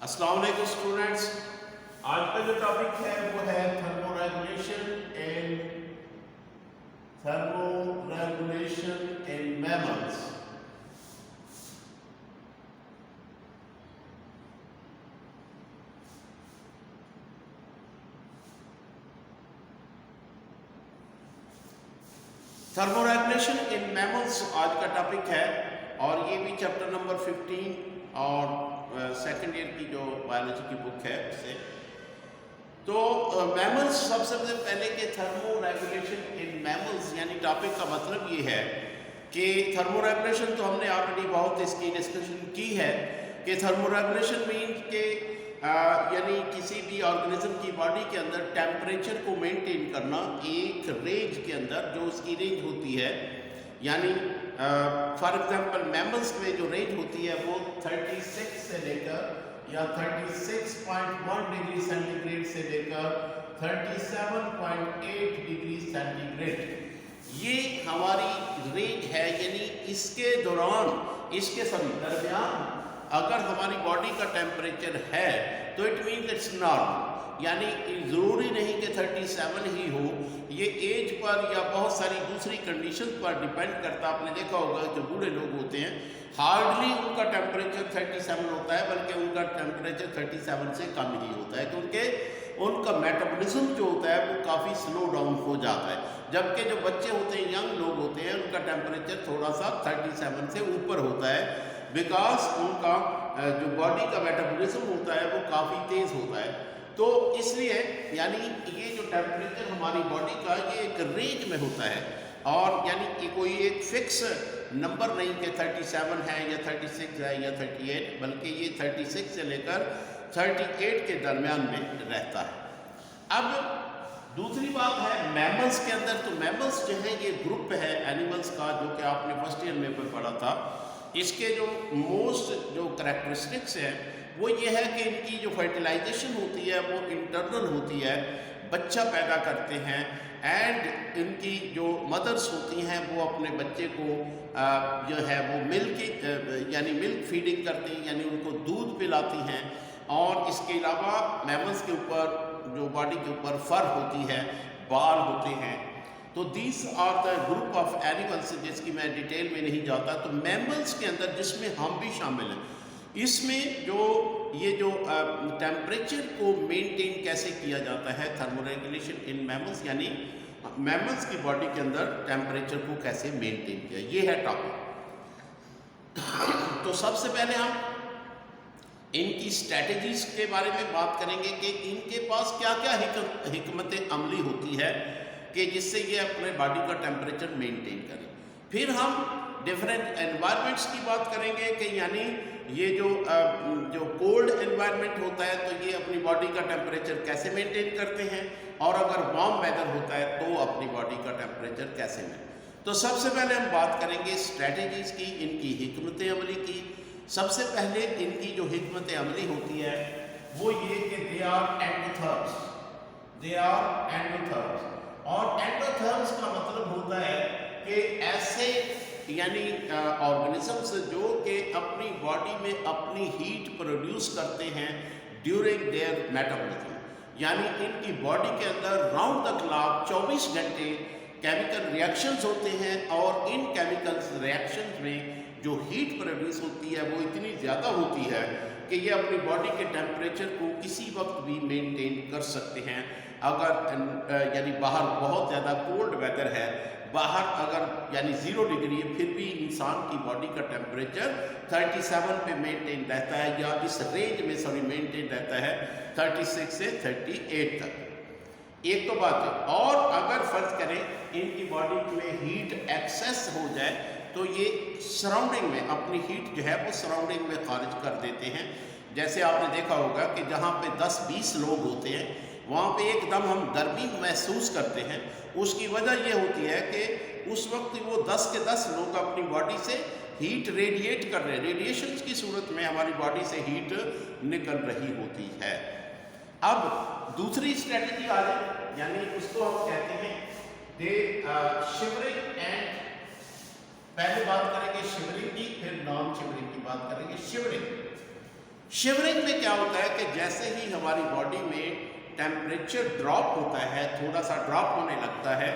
अस्सलाम वालेकुम स्टूडेंट्स। आज का जो टॉपिक है वो है thermoregulation in mammals. Thermoregulation in mammals आज का टॉपिक है और ये भी चैप्टर नंबर 15 और सेकेंड ईयर की जो बायोलॉजी की बुक है उससे। तो मैमल्स सबसे पहले के थर्मोरेगुलेशन इन मैमल्स यानी टॉपिक का मतलब ये है कि थर्मोरेगुलेशन तो हमने ऑलरेडी बहुत इसकी डिस्कशन की है कि थर्मोरेगुलेशन मीन के यानी किसी भी ऑर्गेनिज्म की बॉडी के अंदर टेम्परेचर को मेंटेन करना एक रेंज के अंदर, जो उसकी रेंज होती है यानी फॉर एग्जांपल मैमल्स में जो रेंज होती है वो 36 से लेकर या 36.1 डिग्री सेंटीग्रेड से लेकर 37.8 डिग्री सेंटीग्रेड, ये हमारी रेंज है। यानी इसके दौरान, इसके दरमियान अगर हमारी बॉडी का टेम्परेचर है तो इट मीन्स इट्स नॉर्मल। यानी ज़रूरी नहीं कि 37 ही हो, ये एज पर या बहुत सारी दूसरी कंडीशन पर डिपेंड करता। आपने देखा होगा जो बूढ़े लोग होते हैं हार्डली उनका टेम्परेचर 37 होता है, बल्कि उनका टेम्परेचर 37 से कम ही होता है क्योंकि उनका मेटाबॉलिज्म जो होता है वो काफ़ी स्लो डाउन हो जाता है। जबकि जो बच्चे होते हैं, यंग लोग होते हैं, उनका टेम्परेचर थोड़ा सा 37 से ऊपर होता है, बिकॉज उनका जो बॉडी का मेटाबॉलिज्म होता है वो काफ़ी तेज़ होता है। तो इसलिए यानी ये जो टेम्परेचर हमारी बॉडी का ये एक रेंज में होता है और यानी कि कोई एक फिक्स नंबर नहीं कि 37 है या 36 है या 38, बल्कि ये 36 से लेकर 38 के दरमियान में रहता है। अब दूसरी बात है मैमल्स के अंदर। तो मैमल्स जो है ये ग्रुप है एनिमल्स का, जो कि आपने फर्स्ट ईयर में पढ़ा था। इसके जो मोस्ट जो करेक्टरिस्टिक्स हैं वो ये है कि इनकी जो फर्टिलाइजेशन होती है वो इंटरनल होती है, बच्चा पैदा करते हैं एंड इनकी जो मदर्स होती हैं वो अपने बच्चे को जो है वो यानी मिल्क फीडिंग करती हैं, यानी उनको दूध पिलाती हैं। और इसके अलावा मैमल्स के ऊपर जो बॉडी के ऊपर फर होती है, बाल होते हैं। तो these are the group of animals जिसकी मैं डिटेल में नहीं जाता। तो मैमल्स के अंदर जिसमें हम भी शामिल हैं, इसमें जो ये जो टेम्परेचर को मेंटेन कैसे किया जाता है, थर्मोरेगुलेशन इन मैमल्स, यानी मैमल्स की बॉडी के अंदर टेम्परेचर को कैसे मेंटेन किया, ये है टॉपिक। तो सबसे पहले हम इनकी स्ट्रैटेजीज के बारे में बात करेंगे कि इनके पास क्या क्या हिकमत अमली होती है कि जिससे ये अपने बॉडी का टेम्परेचर मेंटेन करें। फिर हम डिफरेंट एनवायरनमेंट्स की बात करेंगे कि यानी ये जो कोल्ड एनवायरनमेंट होता है तो ये अपनी बॉडी का टेम्परेचर कैसे मेंटेन करते हैं, और अगर वार्म वेदर होता है तो अपनी बॉडी का टेम्परेचर कैसे में। तो सबसे पहले हम बात करेंगे स्ट्रैटेजीज की, इनकी हिकमत अमली की। सबसे पहले इनकी जो हिकमत अमली होती है वो ये कि दे आर एंडोथर्म्स। और एंडोथर्म्स का मतलब होता है कि ऐसे यानी ऑर्गेनिजम्स जो कि अपनी बॉडी में अपनी हीट प्रोड्यूस करते हैं ड्यूरिंग देयर मेटाबॉलिज्म। यानी इनकी बॉडी के अंदर राउंड द क्लॉक 24 घंटे केमिकल रिएक्शंस होते हैं और इन केमिकल रिएक्शंस में जो हीट प्रोड्यूस होती है वो इतनी ज़्यादा होती है कि ये अपनी बॉडी के टेम्परेचर को किसी वक्त भी मेंटेन कर सकते हैं। अगर यानी बाहर बहुत ज़्यादा कोल्ड वेदर है, बाहर अगर यानी 0 डिग्री है, फिर भी इंसान की बॉडी का टेम्परेचर 37 पे मेंटेन रहता है, या इस रेंज में मेंटेन रहता है 36 से 38 तक। एक तो बात है। और अगर फर्ज करें इनकी बॉडी में हीट एक्सेस हो जाए तो ये सराउंडिंग में अपनी हीट जो है वो सराउंडिंग में खारिज कर देते हैं। जैसे आपने देखा होगा कि जहाँ पे 10-20 लोग होते हैं वहाँ पे एकदम हम गर्मी महसूस करते हैं। उसकी वजह ये होती है कि उस वक्त वो 10 के 10 लोग अपनी बॉडी से हीट रेडिएट कर रहे हैं, रेडिएशंस की सूरत में हमारी बॉडी से हीट निकल रही होती है। अब दूसरी स्ट्रेटजी आ जाए, यानी उसको हम कहते हैं शिवरिंग एंड, पहले बात करेंगे शिवरिंग की, फिर नॉन शिवरिंग की बात करेंगे। शिवरिंग शिवरिंग में क्या होता है कि जैसे ही हमारी बॉडी में टेम्परेचर ड्रॉप होता है, थोड़ा सा ड्रॉप होने लगता है,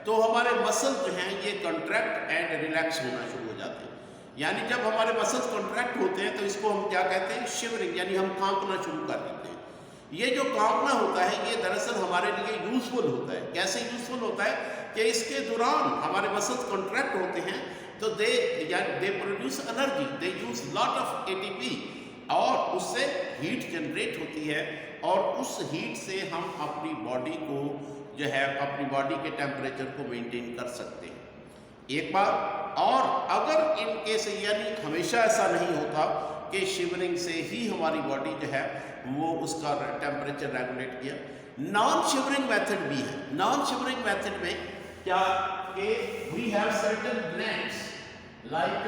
तो हमारे मसल जो हैं ये कॉन्ट्रैक्ट एंड रिलैक्स होना शुरू हो जाते हैं। यानी जब हमारे मसल्स कॉन्ट्रैक्ट होते हैं तो इसको हम क्या कहते हैं, शिवरिंग, यानी हम कांपना शुरू कर देते हैं। ये जो कांपना होता है ये दरअसल हमारे लिए यूजफुल होता है। कैसे यूजफुल होता है कि इसके दौरान हमारे मसल्स कॉन्ट्रैक्ट होते हैं तो they produce energy, they use lot of ATP, और उससे हीट जनरेट होती है, और उस हीट से हम अपनी बॉडी को जो है, अपनी बॉडी के टेम्परेचर को मेंटेन कर सकते हैं। एक बार और अगर इन केस, यानी हमेशा ऐसा नहीं होता कि शिवरिंग से ही हमारी बॉडी जो है वो उसका टेम्परेचर रेगुलेट किया, नॉन शिवरिंग मेथड भी है। नॉन शिवरिंग मेथड में क्या कि we have certain glands like,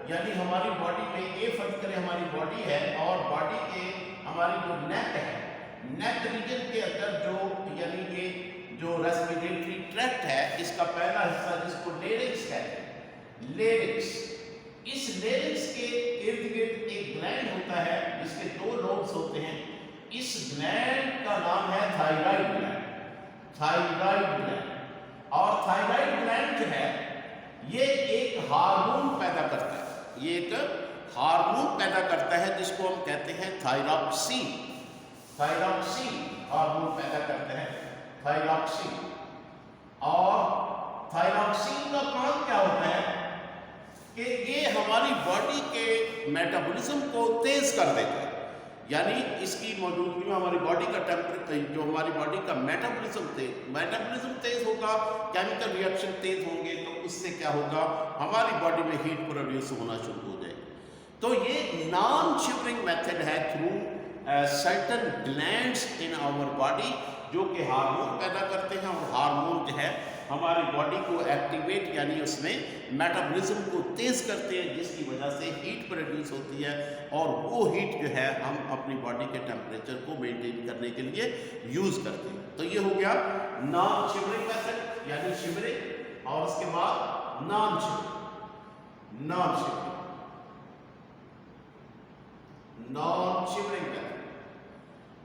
यानी हमारी बॉडी में ये फर्ज करें हमारी बॉडी है और बॉडी के हमारी जो नेक है, नेक रीजन के अंदर जो, यानी ये जो रेस्पिरेटरी ट्रैक्ट है, इसका पहला हिस्सा जिसको लेरिक्स कहते हैं, लेरिक्स, इस लेरिक्स के इर्द गिर्द एक ग्लैंड होता है जिसके 2 लोब्स होते हैं। इस ग्लैंड का नाम है थायराइड ग्लैंड, थायराइड ग्लैंड। और थायराइड ग्लैंड जो है ये एक हार्मोन पैदा करता है, ये एक हार्मोन पैदा करता है जिसको हम कहते हैं थायरॉक्सिन। थायरॉक्सिन हार्मोन पैदा करते हैं, थायरॉक्सिन। और थायरॉक्सिन का काम क्या होता है कि ये हमारी बॉडी के मेटाबॉलिज्म को तेज कर देता है। यानी इसकी मौजूदगी में हमारी बॉडी का टेम्परेचर, जो हमारी बॉडी का मेटाबॉलिज्म तेज होगा, केमिकल रिएक्शन तेज होंगे, तो उससे क्या होगा, हमारी बॉडी में हीट प्रोड्यूस होना शुरू हो जाएगी। तो ये नॉन शिवरिंग मेथड है through certain glands in our body, जो कि हार्मोन पैदा करते हैं, और हार्मोन जो है हमारी बॉडी को एक्टिवेट, यानी उसमें मेटाबॉलिज्म को तेज करते हैं, जिसकी वजह से हीट प्रोड्यूस होती है, और वो हीट जो है हम अपनी बॉडी के टेम्परेचर को मेंटेन करने के लिए यूज करते हैं। तो ये हो गया नॉन शिवरिंग मेथड, यानी शिवरिंग, और उसके बाद non shivering, non shivering, non shivering method.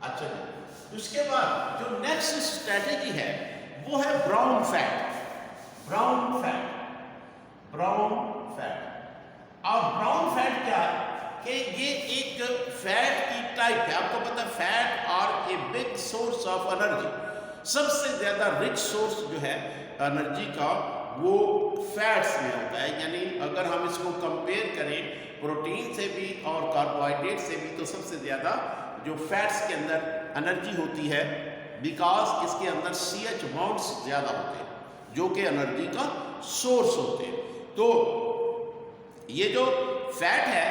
अच्छा जी, उसके बाद जो नेक्स्ट स्ट्रेटेजी है वो है brown fat, brown fat, brown fat. और ब्राउन फैट क्या है कि ये एक फैट की टाइप है। आपको पता है fat are a big source of energy, सबसे ज्यादा रिच सोर्स जो है एनर्जी का वो फैट्स में होता है। यानी अगर हम इसको कंपेयर करें प्रोटीन से भी और कार्बोहाइड्रेट से भी, तो सबसे ज्यादा जो फैट्स के अंदर एनर्जी होती है, बिकॉज इसके अंदर CH बॉन्ड्स ज़्यादा होते हैं जो कि एनर्जी का सोर्स होते हैं। तो ये जो फैट है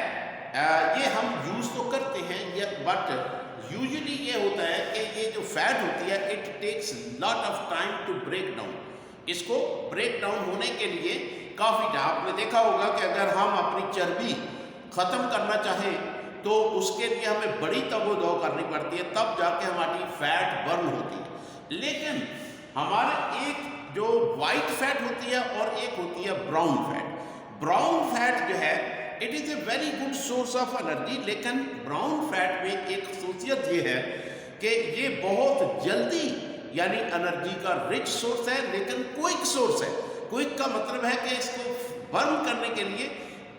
ये हम यूज़ तो करते हैं, बट यूजुअली ये होता है कि ये जो फैट होती है it takes lot of time to break down. इसको ब्रेक डाउन होने के लिए काफ़ी टाइम, आपने देखा होगा कि अगर हम अपनी चर्बी ख़त्म करना चाहें तो उसके लिए हमें बड़ी तगोदो करनी पड़ती है, तब जाके हमारी फैट बर्न होती है। लेकिन हमारे एक जो वाइट फैट होती है और एक होती है ब्राउन फैट। ब्राउन फैट जो है it is a very good source of energy, लेकिन ब्राउन फैट में एक खसूसियत ये है कि ये बहुत जल्दी, यानी एनर्जी का रिच सोर्स है, लेकिन क्विक सोर्स है। क्विक का मतलब है कि इसको बर्न करने के लिए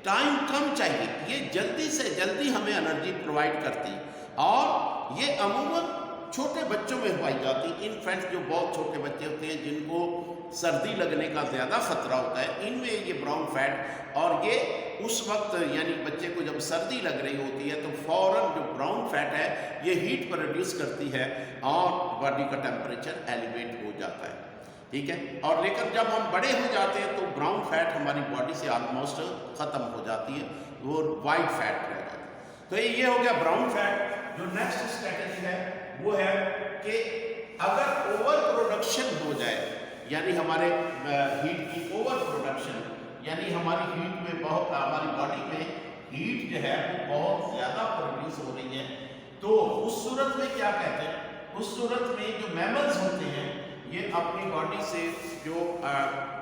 टाइम कम चाहिए, ये जल्दी से जल्दी हमें एनर्जी प्रोवाइड करती है, और ये अमूमन छोटे बच्चों में पाई जाती है। इनफैक्ट जो बहुत छोटे बच्चे होते हैं जिनको सर्दी लगने का ज़्यादा खतरा होता है, इनमें ये ब्राउन फैट, और ये उस वक्त यानी बच्चे को जब सर्दी लग रही होती है तो फौरन जो ब्राउन फैट है ये हीट प्रोड्यूस करती है और बॉडी का टेम्परेचर एलिवेट हो जाता है। ठीक है, और लेकिन जब हम बड़े हो जाते हैं तो ब्राउन फैट हमारी बॉडी से ऑलमोस्ट ख़त्म हो जाती है, वो वाइट फैट रह जाती है। तो ये हो गया ब्राउन फैट। जो नेक्स्ट स्ट्रेटेजी है वो है कि अगर ओवर प्रोडक्शन हो जाए, यानी हमारे हीट की ओवर प्रोडक्शन, यानी हमारी हीट में बहुत, हमारी बॉडी में हीट जो है वो बहुत ज़्यादा प्रोड्यूस हो रही है, तो उस सूरत में क्या कहते हैं, उस सूरत में जो मैमल्स होते हैं ये अपनी बॉडी से जो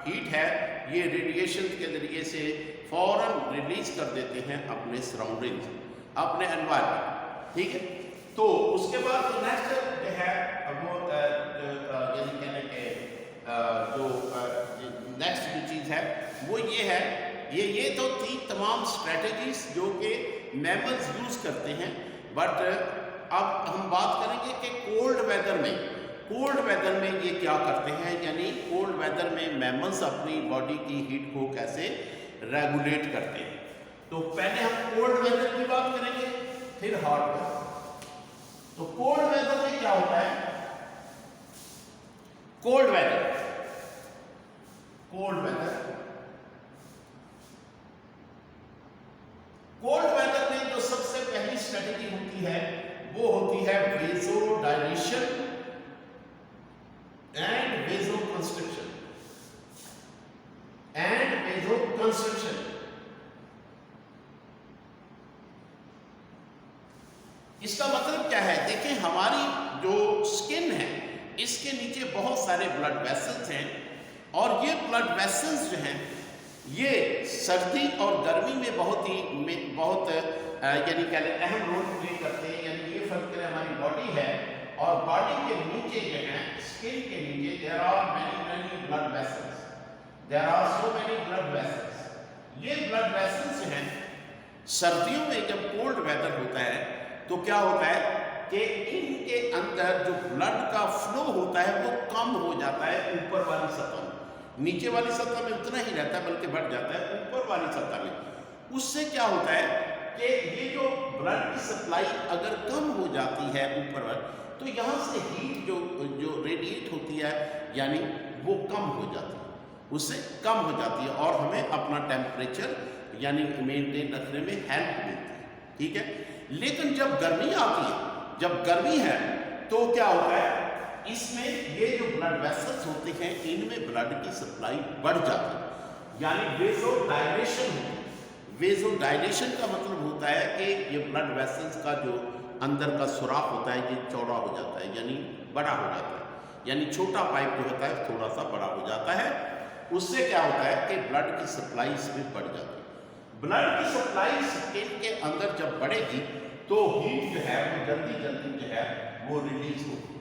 हीट है ये रेडिएशन के जरिए से फौरन रिलीज कर देते हैं अपने सराउंडिंग्स, अपने एनवायरनमेंट। ठीक है। तो उसके बाद जो नेक्स्ट जो है वो यानी कहने के जो नेक्स्ट जो चीज़ है वो ये है, ये तो थी तमाम स्ट्रेटजीज जो कि मैमल्स यूज़ करते हैं। बट अब हम बात करेंगे कि कोल्ड वेदर में ये क्या करते हैं, यानी कोल्ड वेदर में मैमल्स अपनी बॉडी की हीट को कैसे रेगुलेट करते हैं। तो पहले हम कोल्ड वेदर की बात करेंगे, फिर हॉट वेदर। तो कोल्ड वेदर में क्या होता है? कोल्ड वेदर में जो सबसे पहली स्ट्रेटजी होती है वो होती है वेज़ोडाइलेशन एंड वेज़ोकंस्ट्रिक्शन। इसका मतलब क्या है? देखें, हमारी जो स्किन है इसके नीचे बहुत सारे ब्लड वेसल्स हैं, और ये ब्लड वेसल्स जो हैं ये सर्दी और गर्मी में बहुत यानी क्या अहम रोल प्ले करते हैं। यानी ये फर्क करें, हमारी बॉडी है और बॉडी के नीचे जो है स्किन के नीचे there are many blood vessels, there are so many blood vessels. ये ब्लड वेसल्स जो हैं सर्दियों में जब कोल्ड वेदर होता है तो क्या होता है कि इनके अंदर जो ब्लड का फ्लो होता है वो कम हो जाता है ऊपर वाली सतह में। नीचे वाली सतह में उतना ही रहता है बल्कि बढ़ जाता है ऊपर वाली सतह में। उससे क्या होता है कि ये जो ब्लड की सप्लाई अगर कम हो जाती है ऊपर वाली, तो यहाँ से हीट जो रेडिएट होती है यानी वो कम हो जाती है, उससे कम हो जाती है और हमें अपना टेम्परेचर यानी मेंटेन रखने में हेल्प मिलती है। ठीक है। लेकिन जब गर्मी आती है, जब गर्मी है तो क्या होता है, इसमें ये जो ब्लड वेसल्स होते हैं इनमें ब्लड की सप्लाई बढ़ जाती है, यानी वेज़ोडाइलेशन होती है। वेज़ोडाइलेशन का मतलब होता है कि ये ब्लड वेसल्स का जो अंदर का सुराख होता है ये चौड़ा हो जाता है, यानी बड़ा हो जाता है, यानी छोटा पाइप जो होता है थोड़ा सा बड़ा हो जाता है। उससे क्या होता है कि ब्लड की सप्लाई इसमें बढ़ जाती है। ब्लड की सप्लाई स्किन के अंदर जब बढ़ेगी तो हीट जो है वो जल्दी जो है वो रिलीज होगी।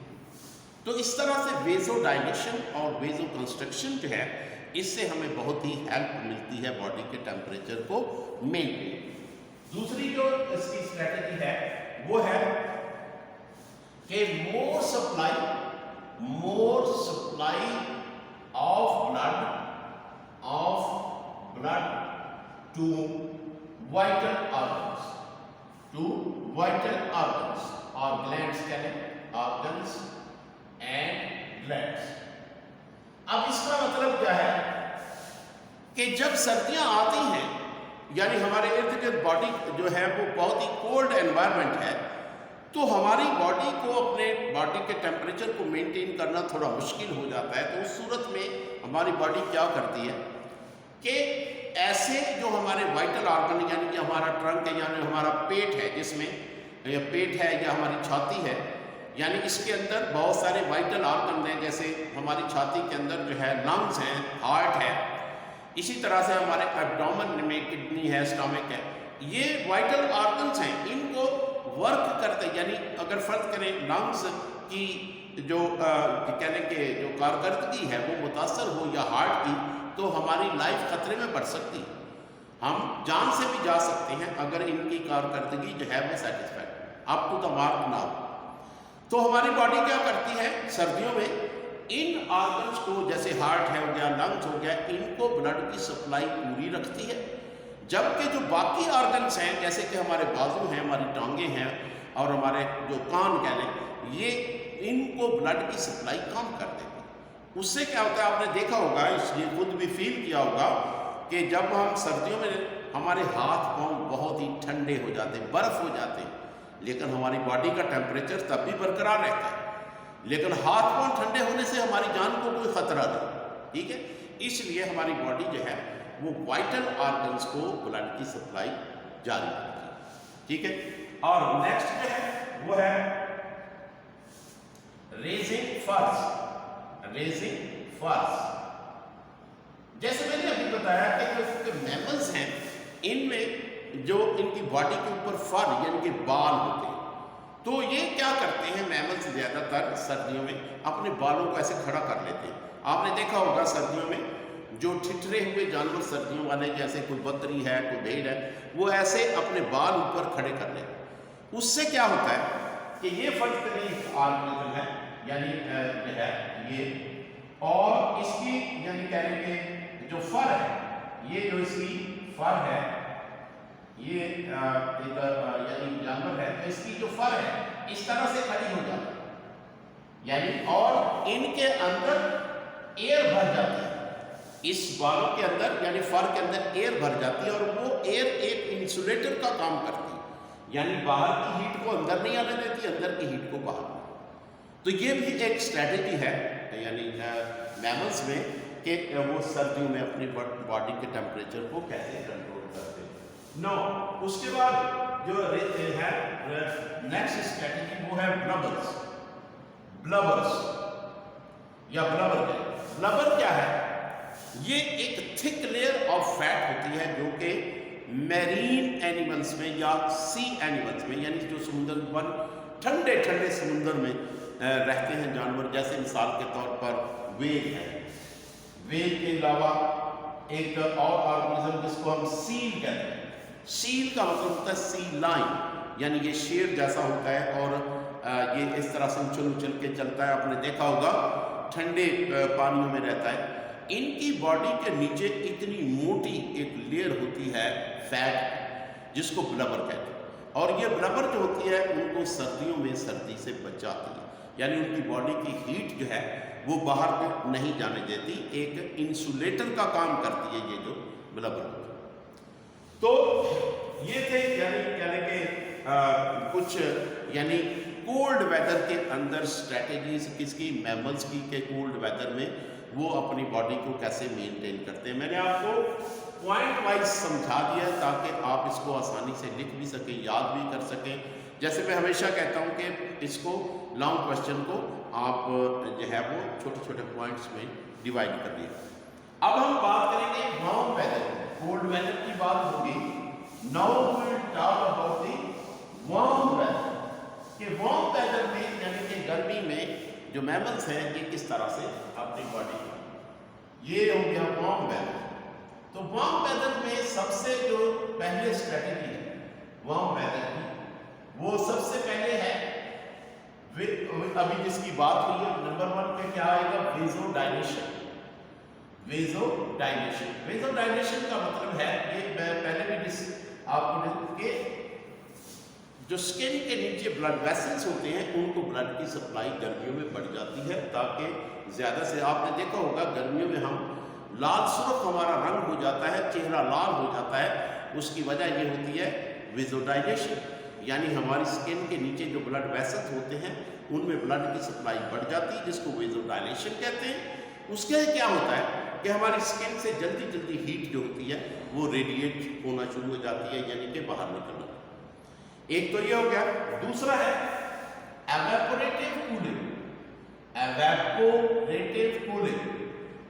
तो इस तरह से वेज़ोडाइलेशन और वेज़ोकंस्ट्रिक्शन जो है इससे हमें बहुत ही हेल्प मिलती है बॉडी के टेम्परेचर को मेंटेन। दूसरी जो इसकी स्ट्रेटजी है वो है कि more supply of blood to vital organs और ग्लैंड्स ऑर्गन्स एंड ग्लैंड्स। अब इसका मतलब क्या है कि जब सर्दियां आती हैं यानी हमारे इर्द गिर्द बॉडी जो है वो बहुत ही कोल्ड एनवायरनमेंट है, तो हमारी बॉडी को अपने बॉडी के टेम्परेचर को मेंटेन करना थोड़ा मुश्किल हो जाता है। तो उस सूरत में हमारी बॉडी क्या करती है कि ऐसे जो हमारे वाइटल ऑर्गन यानी कि हमारा ट्रंक है यानी हमारा पेट है, जिसमें या पेट है या हमारी छाती है, यानी इसके अंदर बहुत सारे वाइटल ऑर्गन हैं। जैसे हमारी छाती के अंदर जो है लंग्स हैं, हार्ट है, इसी तरह से हमारे एब्डोमेन में किडनी है, स्टमक है। ये वाइटल ऑर्गन्स हैं, इनको वर्क करते यानी अगर फर्ज करें लंग्स की जो कहने के जो कारकर्दगी है वो मुतासर हो या हार्ट की, तो हमारी लाइफ खतरे में पड़ सकती है, हम जान से भी जा सकते हैं अगर इनकी कारकर्दगी जो है वो satisfied up to the mark ना हो। तो हमारी बॉडी क्या करती है सर्दियों में, इन ऑर्गन्स को जैसे हार्ट है हो गया, लंग्स हो गया, इनको ब्लड की सप्लाई पूरी रखती है। जबकि जो बाकी ऑर्गन्स हैं जैसे कि हमारे बाजू हैं, हमारी टांगे हैं और हमारे जो कान कह लें, ये इनको ब्लड की सप्लाई कम कर देती है। उससे क्या होता है, आपने देखा होगा, इसलिए खुद भी फील किया होगा कि जब हम सर्दियों में हमारे हाथ पांव बहुत ही ठंडे हो जाते हैं, बर्फ हो जाते हैं, लेकिन हमारी बॉडी का टेम्परेचर तब भी बरकरार रहता है। लेकिन हाथ पांव ठंडे होने से हमारी जान को कोई खतरा नहीं। ठीक है, इसलिए हमारी बॉडी जो है वो वाइटल ऑर्गन्स को ब्लड की सप्लाई जारी करती है। ठीक है, और नेक्स्ट जो है वो है रेजिंग फर्स। जैसे मैंने अभी बताया कि जो मैमल्स हैं इनमें जो इनकी बॉडी के ऊपर फर यानी कि बाल होते हैं, तो ये क्या करते हैं मैमल्स ज़्यादातर सर्दियों में अपने बालों को ऐसे खड़ा कर लेते हैं। आपने देखा होगा सर्दियों में जो ठिठरे हुए जानवर सर्दियों वाले, जैसे कोई बकरी है, कोई भेड़ है, वो ऐसे अपने बाल ऊपर खड़े कर लेते हैं। उससे क्या होता है कि ये फर्ज करें ऑर्गेनिज्म है, यानी जो है ये, और इसकी यानी कहने के जो फर है, ये जो इसकी फर है, ये एक यानी जानवर है, तो इसकी जो फर है इस तरह से खड़ी हो जाती है, यानी और इनके अंदर एयर भर जाती है, इस बालों के अंदर यानी फर के अंदर एयर भर जाती है, और वो एयर एक इंसुलेटर का काम करती है, यानी बाहर की हीट को अंदर नहीं आने देती, अंदर की हीट को बाहर। तो ये भी एक स्ट्रैटेजी है यानी मैमल्स में कि वो सर्दियों में अपनी बॉडी के टेम्परेचर को कैसे कंट्रोल करते हैं। नो, उसके बाद जो है नेक्स्ट स्ट्रैटेजी वो है ब्लबर्स। ब्लबर्स या ब्लबर। ब्लबर क्या है? ये एक थिक लेयर ऑफ फैट होती है जो कि मैरीन एनिमल्स में या सी एनिमल्स में, यानी जो समुद्र वन ठंडे ठंडे समुद्र में रहते हैं जानवर, जैसे मिसाल के तौर पर व्हेल है। व्हेल के अलावा एक और ऑर्गेनिज्म जिसको हम सील कहते हैं। सील का मतलब होता है सी लाइन, यानी ये शेर जैसा होता है और ये इस तरह से उछल उछल के चलता है। आपने देखा होगा ठंडे पानियों में रहता है। इनकी बॉडी के नीचे इतनी मोटी एक लेयर होती है फैट, जिसको ब्लबर कहते हैं, और ये ब्लबर जो होती है उनको सर्दियों में सर्दी से बचाती है, यानी उनकी बॉडी की हीट जो है वो बाहर नहीं जाने देती, एक इंसुलेटर का काम करती है ये जो ब्लबर होती है। तो ये थे यानी कहने के कुछ यानी कोल्ड वेदर के अंदर स्ट्रैटेजीज किसकी, मैमल्स की, के कोल्ड वेदर में वो अपनी बॉडी को कैसे मेंटेन करते हैं। मैंने आपको पॉइंट वाइज समझा दिया है ताकि आप इसको आसानी से लिख भी सकें, याद भी कर सकें। जैसे मैं हमेशा कहता हूं कि इसको लॉन्ग क्वेश्चन को आप जो है वो छोटे छोटे पॉइंट्स में डिवाइड कर दिए। अब हम बात करेंगे वार्म वेदर, कोल्ड वेदर की बात होगी। Now we will talk about the warm weather, कि वार्म वेदर में यानी कि गर्मी में जो मैमल्स हैं ये किस तरह से अपनी बॉडी, ये हो गया वार्म वेदर। तो वार्म वेदर में सबसे जो पहले स्ट्रैटेजी है वार्म वेदर की, वो सबसे पहले है अभी जिसकी बात हुई है, नंबर 1 पे क्या आएगा? वेज़ोडाइलेशन। वेज़ोडाइलेशन, वेज़ोडाइलेशन का मतलब है, ये पहले भी आपको के जो स्किन के नीचे ब्लड वेसल्स होते हैं उनको ब्लड की सप्लाई गर्मियों में बढ़ जाती है, ताकि ज़्यादा से, आपने देखा होगा गर्मियों में हम लाल सुर्ख हमारा रंग हो जाता है, चेहरा लाल हो जाता है, उसकी वजह ये होती है वेज़ोडाइलेशन, यानी हमारी स्किन के नीचे जो ब्लड वेसल्स होते हैं उनमें ब्लड की सप्लाई बढ़ जाती है, जिसको वेज़ोडाइलेशन कहते हैं। उसके क्या होता है कि हमारी स्किन से जल्दी जल्दी हीट जो होती है वो रेडिएट होना शुरू हो जाती है, यानी कि बाहर निकलना। एक तो ये हो गया। दूसरा है एवेपोरेटिव कूलिंग। एवेपोरेटिव कूलिंग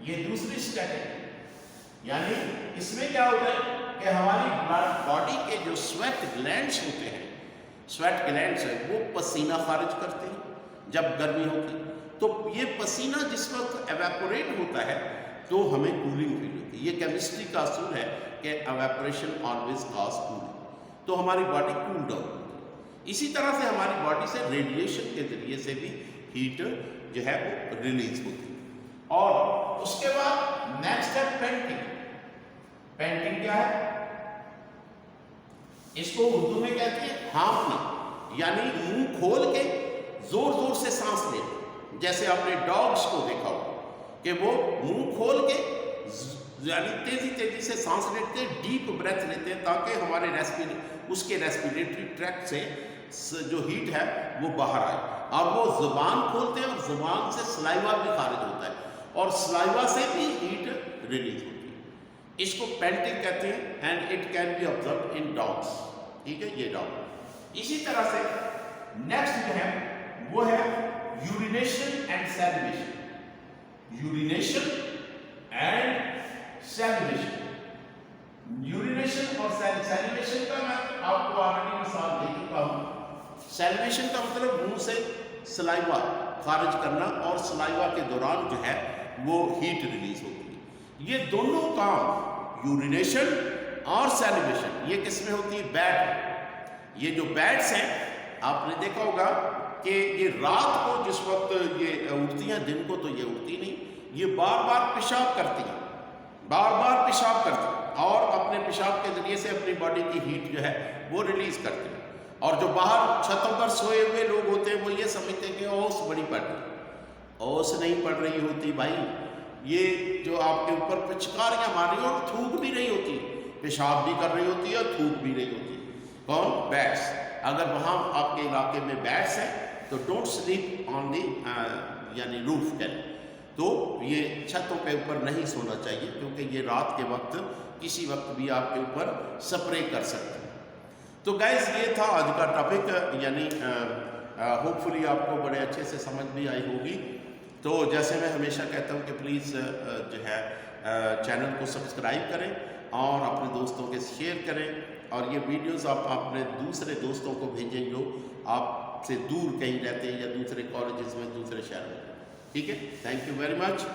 ये दूसरी स्ट्रैटेजी, यानी इसमें क्या होता है कि हमारी बॉडी के जो स्वेट ग्लैंड्स होते हैं, स्वेट ग्लैंड्स है वो पसीना खारिज करते हैं जब गर्मी होती है। तो ये पसीना जिस वक्त एवेपोरेट होता है तो हमें कूलिंग फील होती है। ये केमिस्ट्री का असूल है कि एवेपोरेशन ऑलवेज कॉज कूलिंग, तो हमारी बॉडी कूल डाउन होती है। इसी तरह से हमारी बॉडी से रेडिएशन के जरिए से भी हीट जो है वो रिलीज होती है। और उसके बाद नेक्स्ट है पेंटिंग। पेंटिंग क्या है? इसको उर्दू में कहते हैं हाँफना, यानी मुंह खोल के जोर जोर से सांस लेना। जैसे आपने डॉग्स को देखा हो कि वो मुंह खोल के यानी तेजी तेजी से सांस लेते हैं, डीप ब्रेथ लेते हैं, ताकि हमारे उसके रेस्पिरेटरी ट्रैक्ट से जो हीट है वो बाहर आए। और वो जुबान खोलते हैं और जुबान से सलाइवा भी खारिज होता है और सलाइवा से भी हीट रिलीज होती है। इसको पेंटिंग कहते हैं and it can be observe in dogs. ठीक है, ये डॉग। इसी तरह से नेक्स्ट जो है वो है urination and salivation. Urination and salivation. Urination और सैलिवेशन का मैं आपको ऑलरेडी मिसाल दे चुका हूं। सैलिवेशन का मतलब मुंह से सलाइवा खारिज करना, और सलाइवा के दौरान जो है वो हीट रिलीज होती है। ये दोनों काम यूरिनेशन और सैलिवेशन ये किस में होती है? बैट। ये जो बैट्स हैं आपने देखा होगा कि ये रात को जिस वक्त ये उठती हैं, दिन को तो ये उठती नहीं, ये बार बार पेशाब करती हैं, बार बार पेशाब करती हैं और अपने पेशाब के जरिए से अपनी बॉडी की हीट जो है वो रिलीज करती हैं। और जो बाहर छतों पर सोए हुए लोग होते हैं वो ये समझते हैं कि ओस बड़ी पड़ रही। ओस नहीं पड़ रही होती भाई, ये जो आपके ऊपर पिचकारियाँ मार रही हो, थूक भी रही होती, पेशाब भी कर रही होती है, थूक भी रही होती है। कौन? बैट्स। अगर वहाँ आपके इलाके में बैट्स हैं तो डोंट स्लीप ऑन दी यानी रूफ कैन, तो ये छतों के ऊपर नहीं सोना चाहिए, क्योंकि ये रात के वक्त किसी वक्त भी आपके ऊपर स्प्रे कर सकते हैं। तो गाइस ये था आज का टॉपिक, यानी होपफुली आपको बड़े अच्छे से समझ भी आई होगी। तो जैसे मैं हमेशा कहता हूँ कि प्लीज़ जो है चैनल को सब्सक्राइब करें और अपने दोस्तों के शेयर करें, और ये वीडियोस आप अपने दूसरे दोस्तों को भेजें जो आपसे दूर कहीं रहते हैं या दूसरे कॉलेजेस में, दूसरे शहर में। ठीक है, थैंक यू वेरी मच।